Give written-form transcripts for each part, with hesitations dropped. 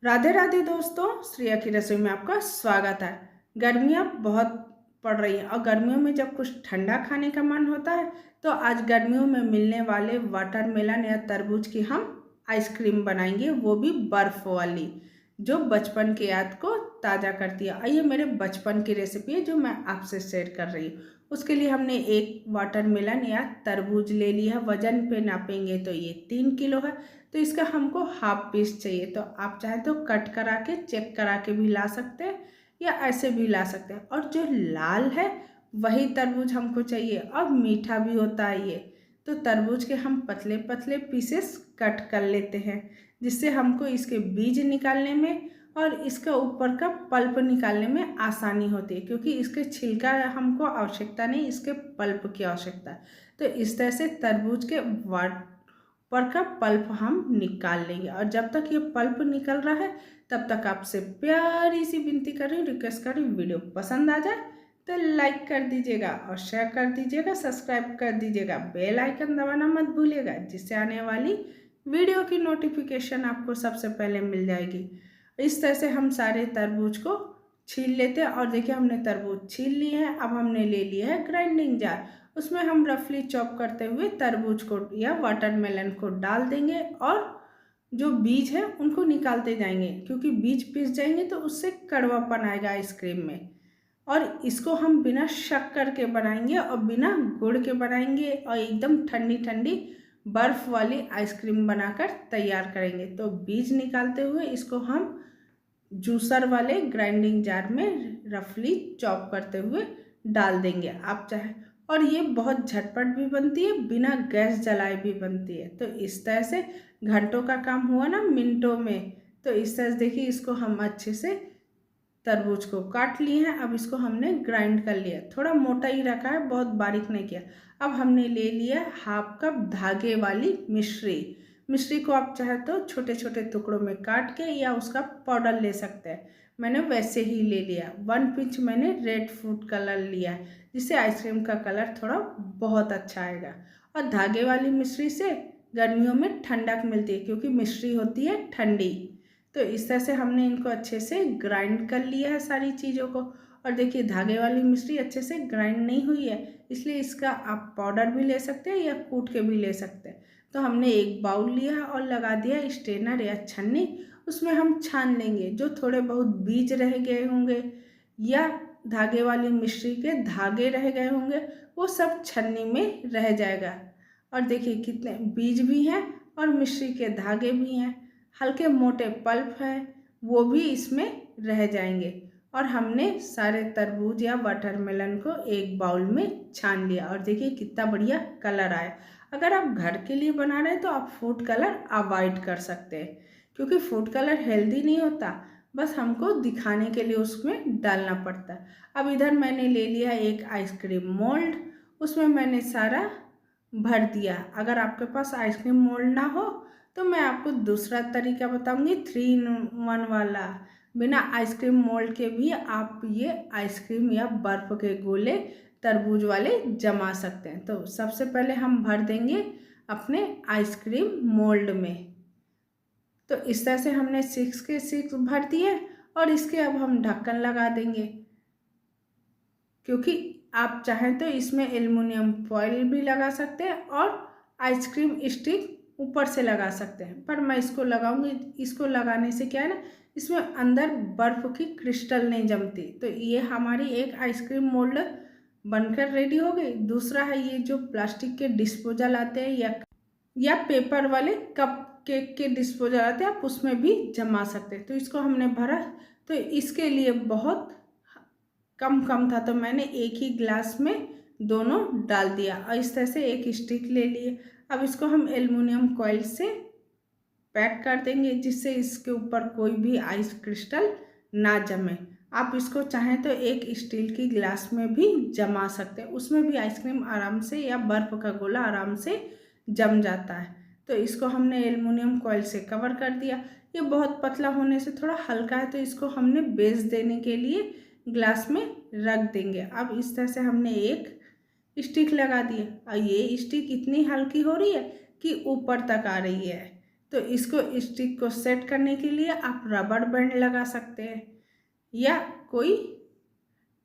राधे राधे दोस्तों, श्रेया की रसोई में आपका स्वागत है। गर्मियाँ बहुत पड़ रही हैं और गर्मियों में जब कुछ ठंडा खाने का मन होता है तो आज गर्मियों में मिलने वाले वाटरमेलन या तरबूज की हम आइसक्रीम बनाएंगे, वो भी बर्फ़ वाली, जो बचपन की याद को ताज़ा करती है। और ये मेरे बचपन की रेसिपी है जो मैं आपसे शेयर कर रही हूँ। उसके लिए हमने एक वाटरमेलन या तरबूज ले लिया है। वजन पे नापेंगे तो ये 3 किलो है। तो इसका हमको हाफ पीस चाहिए। तो आप चाहे तो कट करा के चेक करा के भी ला सकते हैं या ऐसे भी ला सकते हैं। और जो लाल है वही तरबूज हमको चाहिए और मीठा भी होता है ये। तो तरबूज के हम पतले पतले पीसेस कट कर लेते हैं, जिससे हमको इसके बीज निकालने में और इसका ऊपर का पल्प निकालने में आसानी होती है, क्योंकि इसके छिलका हमको आवश्यकता नहीं, इसके पल्प की आवश्यकता है। तो इस तरह से तरबूज के ऊपर का पल्प हम निकाल लेंगे। और जब तक ये पल्प निकल रहा है तब तक आपसे प्यारी सी विनती कर रही हूँ, रिक्वेस्ट कर रही हूँ, वीडियो पसंद आ जाए तो लाइक कर दीजिएगा और शेयर कर दीजिएगा, सब्सक्राइब कर दीजिएगा, बेल आइकन दबाना मत भूलिएगा, जिससे आने वाली वीडियो की नोटिफिकेशन आपको सबसे पहले मिल जाएगी। इस तरह से हम सारे तरबूज को छील लेते हैं। और देखिए, हमने तरबूज छील ली है। अब हमने ले लिया है ग्राइंडिंग जार। उसमें हम रफली चॉप करते हुए तरबूज को या वाटरमेलन को डाल देंगे और जो बीज है उनको निकालते जाएंगे, क्योंकि बीज पिस जाएंगे तो उससे कड़वापन आएगा आइसक्रीम में। और इसको हम बिना शक्कर के बनाएंगे और बिना गुड़ के बनाएंगे और एकदम ठंडी ठंडी बर्फ़ वाली आइसक्रीम बनाकर तैयार करेंगे। तो बीज निकालते हुए इसको हम जूसर वाले ग्राइंडिंग जार में रफली चॉप करते हुए डाल देंगे आप चाहे। और ये बहुत झटपट भी बनती है, बिना गैस जलाए भी बनती है। तो इस तरह से घंटों का काम हुआ ना मिनटों में। तो इस तरह से देखिए, इसको हम अच्छे से तरबूज को काट लिए हैं। अब इसको हमने ग्राइंड कर लिया, थोड़ा मोटा ही रखा है, बहुत बारीक नहीं किया। अब हमने ले लिया हाफ कप धागे वाली मिश्री। मिश्री को आप चाहे तो छोटे छोटे टुकड़ों में काट के या उसका पाउडर ले सकते हैं। मैंने वैसे ही ले लिया। 1 पिंच मैंने रेड फूड कलर लिया है, जिससे आइसक्रीम का कलर थोड़ा बहुत अच्छा आएगा। और धागे वाली मिश्री से गर्मियों में ठंडक मिलती है, क्योंकि मिश्री होती है ठंडी। तो इस तरह से हमने इनको अच्छे से ग्राइंड कर लिया है सारी चीज़ों को। और देखिए, धागे वाली मिश्री अच्छे से ग्राइंड नहीं हुई है, इसलिए इसका आप पाउडर भी ले सकते हैं या कूट के भी ले सकते हैं। तो हमने एक बाउल लिया और लगा दिया स्ट्रेनर या छन्नी। उसमें हम छान लेंगे जो थोड़े बहुत बीज रह गए होंगे या धागे वाली मिश्री के धागे रह गए होंगे, वो सब छन्नी में रह जाएगा। और देखिए, कितने बीज भी हैं और मिश्री के धागे भी हैं, हल्के मोटे पल्प है, वो भी इसमें रह जाएंगे। और हमने सारे तरबूज या वाटरमेलन को एक बाउल में छान लिया। और देखिए कितना बढ़िया कलर आया। अगर आप घर के लिए बना रहे हैं तो आप फूड कलर अवॉइड कर सकते हैं, क्योंकि फूड कलर हेल्दी नहीं होता, बस हमको दिखाने के लिए उसमें डालना पड़ता है। अब इधर मैंने ले लिया एक आइसक्रीम मोल्ड, उसमें मैंने सारा भर दिया। अगर आपके पास आइसक्रीम मोल्ड ना हो तो मैं आपको दूसरा तरीका बताऊंगी, 3 in 1 वाला। बिना आइसक्रीम मोल्ड के भी आप ये आइसक्रीम या बर्फ़ के गोले तरबूज वाले जमा सकते हैं। तो सबसे पहले हम भर देंगे अपने आइसक्रीम मोल्ड में। तो इस तरह से हमने 6 के 6 भर दिए और इसके अब हम ढक्कन लगा देंगे, क्योंकि आप चाहें तो इसमें एल्युमिनियम फॉइल भी लगा सकते हैं और आइसक्रीम स्टिक ऊपर से लगा सकते हैं, पर मैं इसको लगाऊंगी। इसको लगाने से क्या है ना, इसमें अंदर बर्फ़ की क्रिस्टल नहीं जमती। तो ये हमारी एक आइसक्रीम मोल्ड बनकर रेडी हो गई। दूसरा है ये जो प्लास्टिक के डिस्पोजल आते हैं या पेपर वाले कप केक के डिस्पोजल आते हैं, आप उसमें भी जमा सकते हैं। तो इसको हमने भरा, तो इसके लिए बहुत कम था, तो मैंने एक ही ग्लास में दोनों डाल दिया और इस तरह से एक स्टिक ले लिए। अब इसको हम एल्युमिनियम फॉइल से पैक कर देंगे, जिससे इसके ऊपर कोई भी आइस क्रिस्टल ना जमे। आप इसको चाहें तो एक स्टील की ग्लास में भी जमा सकते हैं, उसमें भी आइसक्रीम आराम से या बर्फ़ का गोला आराम से जम जाता है। तो इसको हमने एल्युमिनियम फॉइल से कवर कर दिया। ये बहुत पतला होने से थोड़ा हल्का है, तो इसको हमने बेस देने के लिए ग्लास में रख देंगे। अब इस तरह से हमने एक स्टिक लगा दिया और ये स्टिक इतनी हल्की हो रही है कि ऊपर तक आ रही है। तो इसको स्टिक को सेट करने के लिए आप रबड़ बैंड लगा सकते हैं या कोई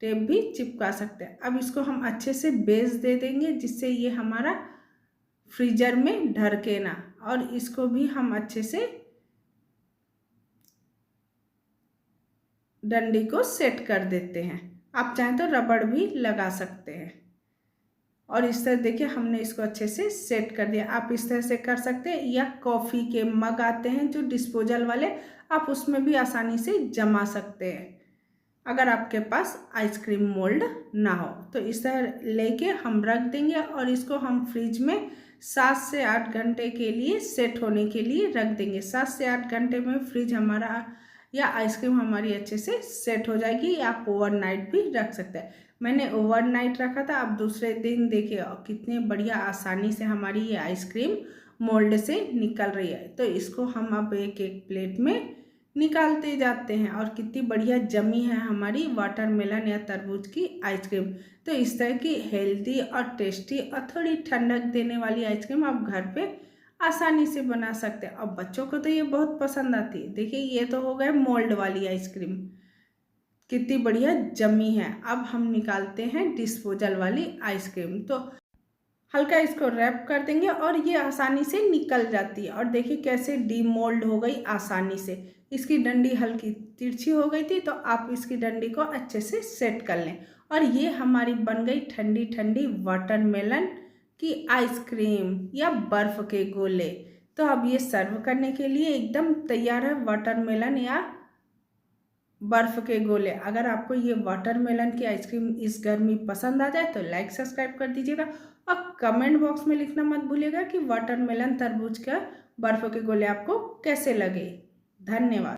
टेप भी चिपका सकते हैं। अब इसको हम अच्छे से बेस दे देंगे जिससे ये हमारा फ्रीजर में ढरके ना, और इसको भी हम अच्छे से डंडी को सेट कर देते हैं। आप चाहें तो रबड़ भी लगा सकते हैं। और इस तरह देखिए हमने इसको अच्छे से सेट कर दिया। आप इस तरह से कर सकते हैं, या कॉफ़ी के मग आते हैं जो डिस्पोजल वाले, आप उसमें भी आसानी से जमा सकते हैं अगर आपके पास आइसक्रीम मोल्ड ना हो। तो इस तरह लेके हम रख देंगे और इसको हम फ्रिज में 7 से 8 घंटे के लिए सेट होने के लिए रख देंगे। 7 से 8 घंटे में फ्रिज हमारा या आइसक्रीम हमारी अच्छे से सेट हो जाएगी। या आप ओवरनाइट भी रख सकते हैं। मैंने ओवरनाइट रखा था। अब दूसरे दिन देखिए कितने बढ़िया आसानी से हमारी ये आइसक्रीम मोल्ड से निकल रही है। तो इसको हम अब एक एक प्लेट में निकालते जाते हैं। और कितनी बढ़िया जमी है हमारी वाटरमेलन या तरबूज की आइसक्रीम। तो इस तरह की हेल्दी और टेस्टी और थोड़ी ठंडक देने वाली आइसक्रीम आप घर पे आसानी से बना सकते हैं। और बच्चों को तो ये बहुत पसंद आती है। देखिए ये तो हो गए मोल्ड वाली आइसक्रीम, कितनी बढ़िया जमी है। अब हम निकालते हैं डिस्पोजल वाली आइसक्रीम। तो हल्का इसको रैप कर देंगे और ये आसानी से निकल जाती है। और देखिए कैसे डीमोल्ड हो गई आसानी से। इसकी डंडी हल्की तिरछी हो गई थी, तो आप इसकी डंडी को अच्छे से सेट कर लें। और ये हमारी बन गई ठंडी ठंडी वाटरमेलन की आइसक्रीम या बर्फ़ के गोले। तो अब ये सर्व करने के लिए एकदम तैयार है, वाटरमेलन या बर्फ़ के गोले। अगर आपको ये वाटरमेलन की आइसक्रीम इस गर्मी पसंद आ जाए तो लाइक सब्सक्राइब कर दीजिएगा। और कमेंट बॉक्स में लिखना मत भूलिएगा कि वाटरमेलन तरबूज का बर्फ़ के गोले आपको कैसे लगे। धन्यवाद।